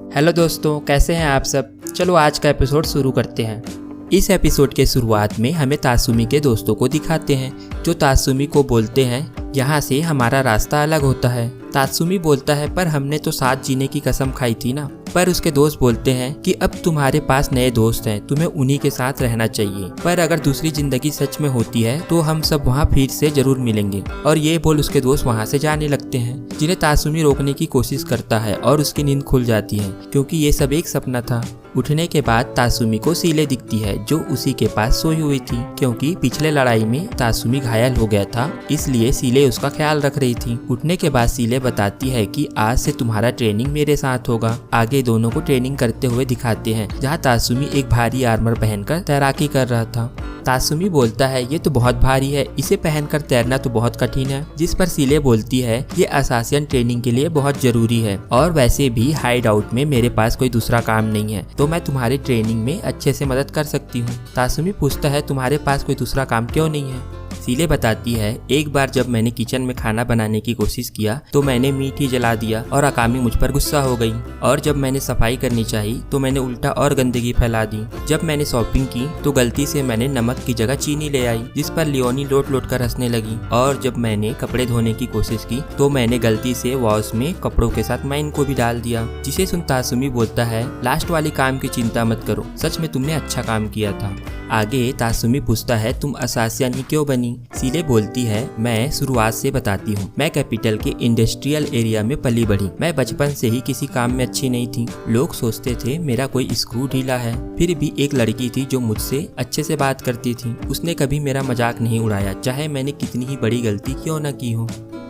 Hello दोस्तों, कैसे हैं आप सब। चलो आज का एपिसोड शुरू करते हैं। इस एपिसोड के शुरुआत में हमें तासुमी के दोस्तों को दिखाते हैं, जो तासुमी को बोलते हैं यहाँ से हमारा रास्ता अलग होता है। तासुमी बोलता है पर हमने तो साथ जीने की कसम खाई थी ना। पर उसके दोस्त बोलते हैं कि अब तुम्हारे पास नए दोस्त हैं, तुम्हें उन्हीं के साथ रहना चाहिए। पर अगर दूसरी जिंदगी सच में होती है तो हम सब वहाँ फिर से जरूर मिलेंगे। और ये बोल उसके दोस्त वहाँ से जाने लगते हैं, जिन्हें तासुमी रोकने की कोशिश करता है और उसकी नींद खुल जाती है क्योंकि ये सब एक सपना था। उठने के बाद तासुमी को सीले दिखती है, जो उसी के पास सोई हुई थी, क्योंकि पिछले लड़ाई में तासुमी घायल हो गया था, इसलिए सीले उसका ख्याल रख रही थी। उठने के बाद सीले बताती है कि आज से तुम्हारा ट्रेनिंग मेरे साथ होगा। आगे दोनों को ट्रेनिंग करते हुए दिखाते हैं, जहाँ तासुमी एक भारी आर्मर पहनकर तैराकी कर रहा था। तासुमी बोलता है ये तो बहुत भारी है, इसे पहनकर तैरना तो बहुत कठिन है। जिस पर सीले बोलती है ये असासियन ट्रेनिंग के लिए बहुत जरूरी है, और वैसे भी हाइड आउट में मेरे पास कोई दूसरा काम नहीं है, तो मैं तुम्हारी ट्रेनिंग में अच्छे से मदद कर सकती हूँ। तासुमी पूछता है तुम्हारे पास कोई दूसरा काम क्यों नहीं है। सीले बताती है एक बार जब मैंने किचन में खाना बनाने की कोशिश किया तो मैंने मीट ही जला दिया और अकामी मुझ पर गुस्सा हो गई, और जब मैंने सफाई करनी चाहिए तो मैंने उल्टा और गंदगी फैला दी। जब मैंने शॉपिंग की तो गलती से मैंने नमक की जगह चीनी ले आई, जिस पर लियोनी लोट लोट कर हंसने लगी। और जब मैंने कपड़े धोने की कोशिश की तो मैंने गलती से वॉश में कपड़ों के साथ माइन को भी डाल दिया। जिसे सुन तासुमी बोलता है लास्ट वाली काम की चिंता मत करो, सच में तुमने अच्छा काम किया था। आगे तासुमी पूछता है तुम असासियन ही क्यों बनी। सीले बोलती है मैं शुरुआत से बताती हूँ, मैं कैपिटल के इंडस्ट्रियल एरिया में पली बढ़ी। मैं बचपन से ही किसी काम में अच्छी नहीं थी। लोग सोचते थे मेरा कोई स्क्रू ढीला है। फिर भी एक लड़की थी जो मुझसे अच्छे से बात करती थी, उसने कभी मेरा मजाक नहीं उड़ाया, चाहे मैंने कितनी ही बड़ी गलती क्यों न की हो।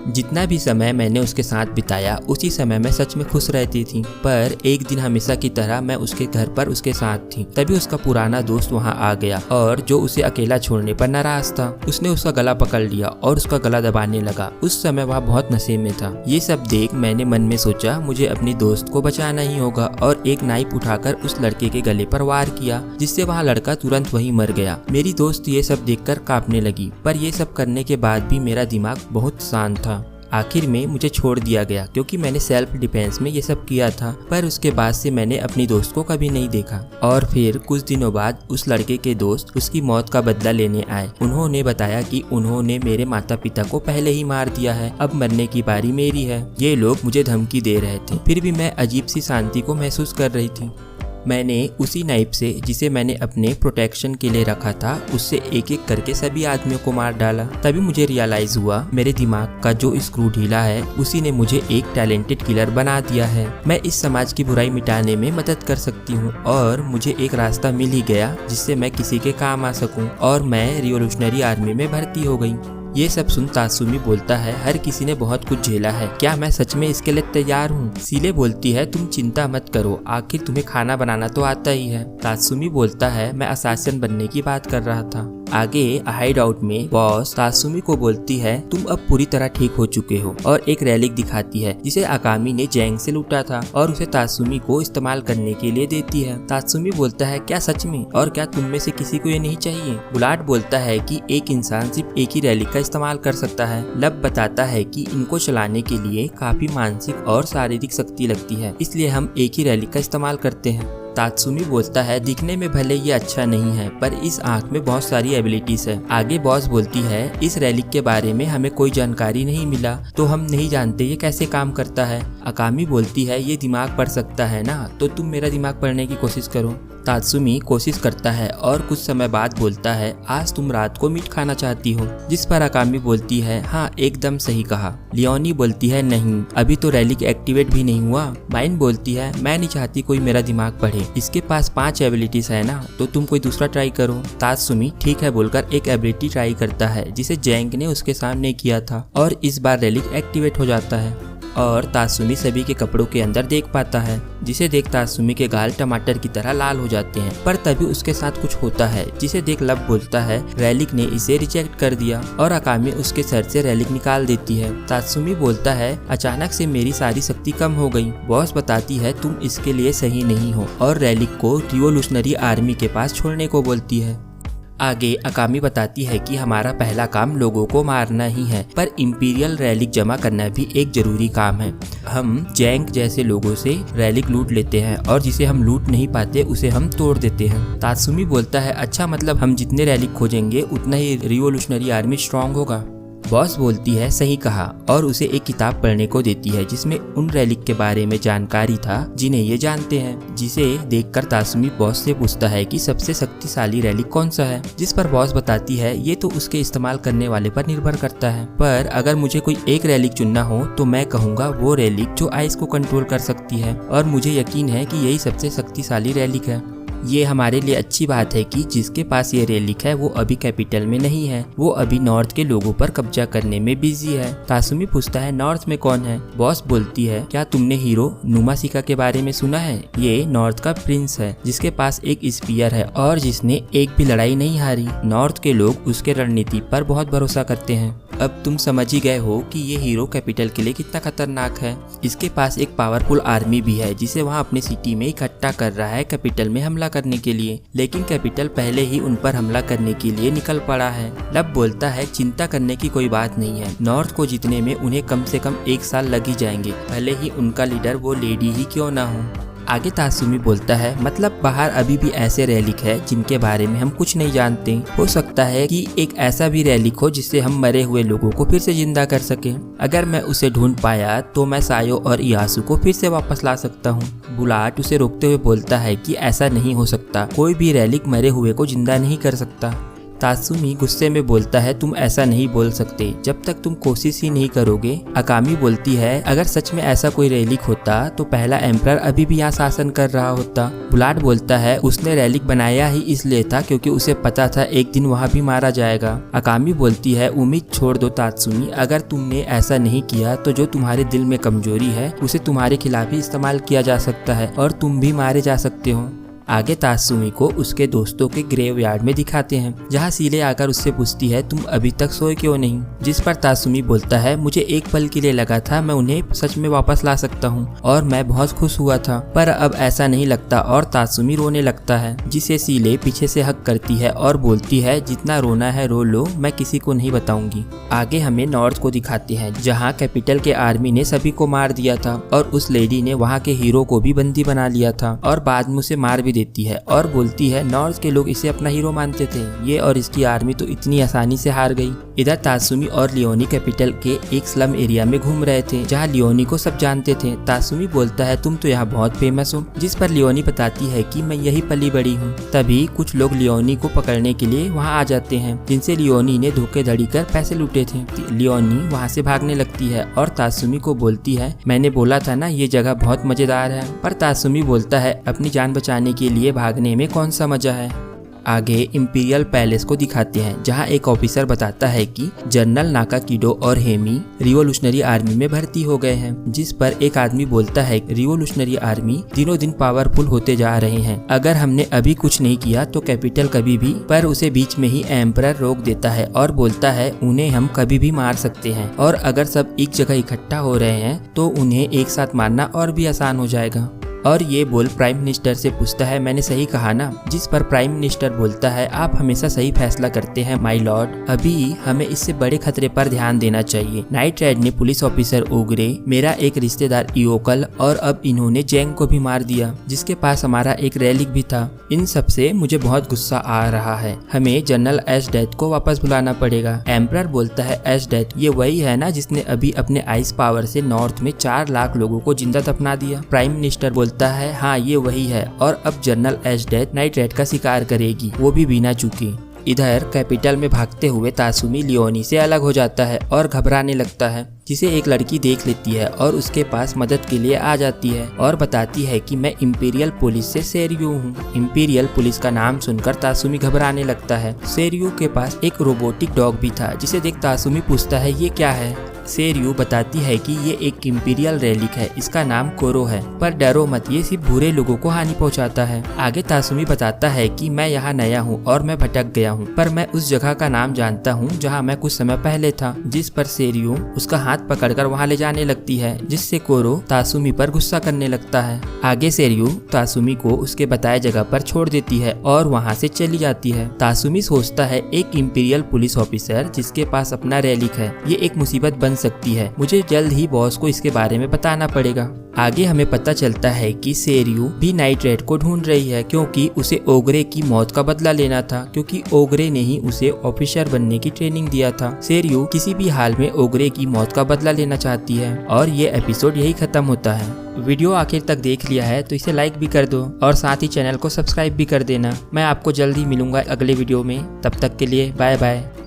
जितना भी समय मैंने उसके साथ बिताया उसी समय मैं सच में खुश रहती थी। पर एक दिन हमेशा की तरह मैं उसके घर पर उसके साथ थी, तभी उसका पुराना दोस्त वहाँ आ गया, और जो उसे अकेला छोड़ने पर नाराज था। उसने उसका गला पकड़ लिया और उसका गला दबाने लगा। उस समय वह बहुत नशे में था। ये सब देख मैंने मन में सोचा मुझे अपनी दोस्त को बचाना ही होगा, और एक नाइफ उठाकर उस लड़के के गले पर वार किया, जिससे वह लड़का तुरंत वहीं मर गया। मेरी दोस्त ये सब देखकर कांपने लगी, पर ये सब करने के बाद भी मेरा दिमाग बहुत शांत था। आखिर में मुझे छोड़ दिया गया क्योंकि मैंने सेल्फ डिफेंस में ये सब किया था। पर उसके बाद से मैंने अपनी दोस्त को कभी नहीं देखा। और फिर कुछ दिनों बाद उस लड़के के दोस्त उसकी मौत का बदला लेने आए। उन्होंने बताया कि उन्होंने मेरे माता पिता को पहले ही मार दिया है, अब मरने की बारी मेरी है। ये लोग मुझे धमकी दे रहे थे, फिर भी मैं अजीब सी शांति को महसूस कर रही थी। मैंने उसी नाइफ से, जिसे मैंने अपने प्रोटेक्शन के लिए रखा था, उससे एक एक करके सभी आदमियों को मार डाला। तभी मुझे रियलाइज हुआ मेरे दिमाग का जो स्क्रू ढीला है उसी ने मुझे एक टैलेंटेड किलर बना दिया है। मैं इस समाज की बुराई मिटाने में मदद कर सकती हूँ, और मुझे एक रास्ता मिल ही गया जिससे मैं किसी के काम आ सकूँ, और मैं रिवोल्यूशनरी आर्मी में भर्ती हो गई। ये सब सुन तासुमी बोलता है हर किसी ने बहुत कुछ झेला है, क्या मैं सच में इसके लिए तैयार हूँ। सीले बोलती है तुम चिंता मत करो, आखिर तुम्हें खाना बनाना तो आता ही है। तासुमी बोलता है मैं असासियन बनने की बात कर रहा था। आगे हाइड आउट में बॉस तासुमी को बोलती है तुम अब पूरी तरह ठीक हो चुके हो, और एक रेलिक दिखाती है जिसे अकामी ने जैंग से लूटा था, और उसे तासुमी को इस्तेमाल करने के लिए देती है। तासुमी बोलता है क्या सच में, और क्या तुम में से किसी को ये नहीं चाहिए। बुलाट बोलता है कि एक इंसान सिर्फ एक ही रेलिक का इस्तेमाल कर सकता है। लब बताता है कि इनको चलाने के लिए काफी मानसिक और शारीरिक शक्ति लगती है, इसलिए हम एक ही रेलिक का इस्तेमाल करते हैं। तात्सुमी बोलता है दिखने में भले ये अच्छा नहीं है, पर इस आंख में बहुत सारी एबिलिटीज है। आगे बॉस बोलती है इस रेलिक के बारे में हमें कोई जानकारी नहीं मिला, तो हम नहीं जानते ये कैसे काम करता है। अकामी बोलती है ये दिमाग पढ़ सकता है ना, तो तुम मेरा दिमाग पढ़ने की कोशिश करो। तात्सुमी कोशिश करता है और कुछ समय बाद बोलता है आज तुम रात को मीट खाना चाहती हो, जिस पर अकामी बोलती है हाँ एकदम सही कहा। लियोनी बोलती है नहीं, अभी तो रेलिक एक्टिवेट भी नहीं हुआ। माइन बोलती है मैं नहीं चाहती कोई मेरा दिमाग पढ़े, इसके पास 5 एबिलिटीज है ना, तो तुम कोई दूसरा ट्राई करो। तात्सुमी ठीक है बोलकर एक एबिलिटी ट्राई करता है जिसे जैंग ने उसके सामने किया था, और इस बार रेलिक एक्टिवेट हो जाता है, और तात्सुमी सभी के कपड़ों के अंदर देख पाता है, जिसे देख तात्सुमी के गाल टमाटर की तरह लाल हो जाते हैं। पर तभी उसके साथ कुछ होता है, जिसे देख लब बोलता है रेलिक ने इसे रिजेक्ट कर दिया, और अकामी उसके सर से रेलिक निकाल देती है। तात्सुमी बोलता है अचानक से मेरी सारी शक्ति कम हो गई। बॉस बताती है तुम इसके लिए सही नहीं हो, और रेलिक को रिवोल्यूशनरी आर्मी के पास छोड़ने को बोलती है। आगे अकामी बताती है कि हमारा पहला काम लोगों को मारना ही है, पर इंपीरियल रैलिक जमा करना भी एक जरूरी काम है। हम जैंग जैसे लोगों से रैलिक लूट लेते हैं और जिसे हम लूट नहीं पाते उसे हम तोड़ देते हैं। तात्सुमी बोलता है अच्छा, मतलब हम जितने रैलिक खोजेंगे उतना ही रिवोल्यूशनरी आर्मी स्ट्रांग होगा। बॉस बोलती है सही कहा, और उसे एक किताब पढ़ने को देती है जिसमें उन रैलिक के बारे में जानकारी था जिन्हें ये जानते हैं। जिसे देखकर तात्सुमी बॉस से पूछता है कि सबसे शक्तिशाली रैलिक कौन सा है, जिस पर बॉस बताती है ये तो उसके इस्तेमाल करने वाले पर निर्भर करता है, पर अगर मुझे कोई एक रैलिक चुनना हो तो मैं कहूँगा वो रैलिक जो आइस को कंट्रोल कर सकती है, और मुझे यकीन है कि यही सबसे शक्तिशाली रैलिक है। ये हमारे लिए अच्छी बात है कि जिसके पास ये रैलिक है वो अभी कैपिटल में नहीं है, वो अभी नॉर्थ के लोगों पर कब्जा करने में बिजी है। तात्सुमी पूछता है नॉर्थ में कौन है। बॉस बोलती है क्या तुमने हीरो नुमासिका के बारे में सुना है? ये नॉर्थ का प्रिंस है जिसके पास एक स्पीयर है और जिसने एक भी लड़ाई नहीं हारी। नॉर्थ के लोग उसके रणनीति पर बहुत भरोसा करते हैं। अब तुम समझ ही गए हो कि ये हीरो कैपिटल के लिए कितना खतरनाक है। इसके पास एक पावरफुल आर्मी भी है जिसे वहाँ अपने सिटी में इकट्ठा कर रहा है कैपिटल में हमला करने के लिए, लेकिन कैपिटल पहले ही उन पर हमला करने के लिए निकल पड़ा है। लब बोलता है चिंता करने की कोई बात नहीं है, नॉर्थ को जीतने में उन्हें कम से कम 1 साल लग ही जाएंगे, भले ही उनका लीडर वो लेडी ही क्यों ना हो। आगे तात्सुमी बोलता है मतलब बाहर अभी भी ऐसे रैलिक है जिनके बारे में हम कुछ नहीं जानते। हो सकता है कि एक ऐसा भी रैलिक हो जिससे हम मरे हुए लोगों को फिर से जिंदा कर सके। अगर मैं उसे ढूंढ पाया तो मैं सायो और इयासु को फिर से वापस ला सकता हूँ। बुलाट उसे रोकते हुए बोलता है कि ऐसा नहीं हो सकता, कोई भी रैलिक मरे हुए को जिंदा नहीं कर सकता। तात्सुमी गुस्से में बोलता है तुम ऐसा नहीं बोल सकते जब तक तुम कोशिश ही नहीं करोगे। अकामी बोलती है अगर सच में ऐसा कोई रैलिक होता तो पहला एम्परर अभी भी यहाँ शासन कर रहा होता। बुलाट बोलता है उसने रैलिक बनाया ही इसलिए था क्योंकि उसे पता था एक दिन वहाँ भी मारा जाएगा। अकामी बोलती है उम्मीद छोड़ दो तात्सुमी, अगर तुमने ऐसा नहीं किया तो जो तुम्हारे दिल में कमजोरी है उसे तुम्हारे खिलाफ ही इस्तेमाल किया जा सकता है और तुम भी मारे जा सकते हो। आगे तात्सुमी को उसके दोस्तों के ग्रेवयार्ड में दिखाते हैं जहाँ सीले आकर उससे पूछती है तुम अभी तक सोए क्यों नहीं, जिस पर तात्सुमी बोलता है मुझे एक पल के लिए लगा था मैं उन्हें सच में वापस ला सकता हूँ और मैं बहुत खुश हुआ था, पर अब ऐसा नहीं लगता, और तात्सुमी रोने लगता है जिसे सीले पीछे से हक करती है और बोलती है जितना रोना है रो लो, मैं किसी को नहीं बताऊंगी। आगे हमें नॉर्थ को दिखाते हैं जहाँ कैपिटल के आर्मी ने सभी को मार दिया था और उस लेडी ने वहाँ के हीरो को भी बंदी बना लिया था और बाद में उसे मार भी देती है और बोलती है नॉर्थ के लोग इसे अपना हीरो मानते थे, ये और इसकी आर्मी तो इतनी आसानी से हार गई। इधर तात्सुमी और लियोनी कैपिटल के एक स्लम एरिया में घूम रहे थे जहाँ लियोनी को सब जानते थे। तात्सुमी बोलता है तुम तो यहाँ बहुत फेमस हो, जिस पर लियोनी बताती है कि मैं यही पली बड़ी हूँ। तभी कुछ लोग लियोनी को पकड़ने के लिए वहाँ आ जाते हैं जिनसे लियोनी ने धोखेधड़ी कर पैसे लूटे थे। लियोनी वहाँ से भागने लगती है और तात्सुमी को बोलती है मैंने बोला था ना ये जगह बहुत मजेदार है, पर तात्सुमी बोलता है अपनी जान बचाने के लिए भागने में कौन सा मजा है। आगे इंपीरियल पैलेस को दिखाते हैं जहां एक ऑफिसर बताता है कि जनरल नाकाकिडो और हेमी रिवोल्यूशनरी आर्मी में भर्ती हो गए हैं, जिस पर एक आदमी बोलता है रिवोल्यूशनरी आर्मी दिनों दिन पावरफुल होते जा रहे हैं, अगर हमने अभी कुछ नहीं किया तो कैपिटल कभी भी, पर उसे बीच में ही एम्परर रोक देता है और बोलता है उन्हें हम कभी भी मार सकते हैं और अगर सब एक जगह इकट्ठा हो रहे हैं तो उन्हें एक साथ मारना और भी आसान हो जाएगा। और ये बोल प्राइम मिनिस्टर से पूछता है मैंने सही कहा ना, जिस पर प्राइम मिनिस्टर बोलता है आप हमेशा सही फैसला करते हैं माय लॉर्ड, अभी हमें इससे बड़े खतरे पर ध्यान देना चाहिए। नाइट रेड ने पुलिस ऑफिसर ओगरे, मेरा एक रिश्तेदार इयोकल और अब इन्होंने जेंग को भी मार दिया जिसके पास हमारा एक रैलिक भी था। इन सब से मुझे बहुत गुस्सा आ रहा है, हमें जनरल एश डेथ को वापस बुलाना पड़ेगा। एम्परर बोलता है एश डेथ ये वही है ना जिसने अभी अपने आइस पावर से नॉर्थ में 4 लाख लोगों को जिंदा दफना दिया। प्राइम मिनिस्टर बोलता है हाँ ये वही है और अब जनरल एश डेथ नाइट रेड का शिकार करेगी, वो भी बिना चूके। इधर कैपिटल में भागते हुए तात्सुमी लियोनी से अलग हो जाता है और घबराने लगता है, जिसे एक लड़की देख लेती है और उसके पास मदद के लिए आ जाती है और बताती है कि मैं इंपीरियल पुलिस से सेरियो हूँ। इंपीरियल पुलिस का नाम सुनकर तात्सुमी घबराने लगता है। सेरियो के पास एक रोबोटिक डॉग भी था जिसे देख तात्सुमी पूछता है ये क्या है। सेरियो बताती है कि ये एक इंपीरियल रेलिक है, इसका नाम कोरो है, पर डरो मत, ये सिर्फ बुरे लोगों को हानि पहुंचाता है। आगे तासुमी बताता है कि मैं यहाँ नया हूँ और मैं भटक गया हूँ, पर मैं उस जगह का नाम जानता हूँ जहाँ मैं कुछ समय पहले था। जिस पर सेरियो उसका हाथ पकड़कर वहाँ ले जाने लगती है, जिससे कोरो तासुमी पर गुस्सा करने लगता है। आगे सेरियो तासुमी को उसके बताए जगह पर छोड़ देती है और वहाँ से चली जाती है। तासुमी सोचता है एक इंपीरियल पुलिस ऑफिसर जिसके पास अपना रेलिक है, ये एक मुसीबत बन सकती है, मुझे जल्द ही बॉस को इसके बारे में बताना पड़ेगा। आगे हमें पता चलता है कि सेरियो भी नाइट रेड को ढूंढ रही है, क्योंकि उसे ओगरे की मौत का बदला लेना था, क्योंकि ओगरे ने ही उसे ऑफिसर बनने की ट्रेनिंग दिया था। सेरियो किसी भी हाल में ओगरे की मौत का बदला लेना चाहती है और ये एपिसोड यही खत्म होता है। वीडियो आखिर तक देख लिया है तो इसे लाइक भी कर दो और साथ ही चैनल को सब्सक्राइब भी कर देना। मैं आपको जल्द ही मिलूंगा अगले वीडियो में, तब तक के लिए बाय बाय।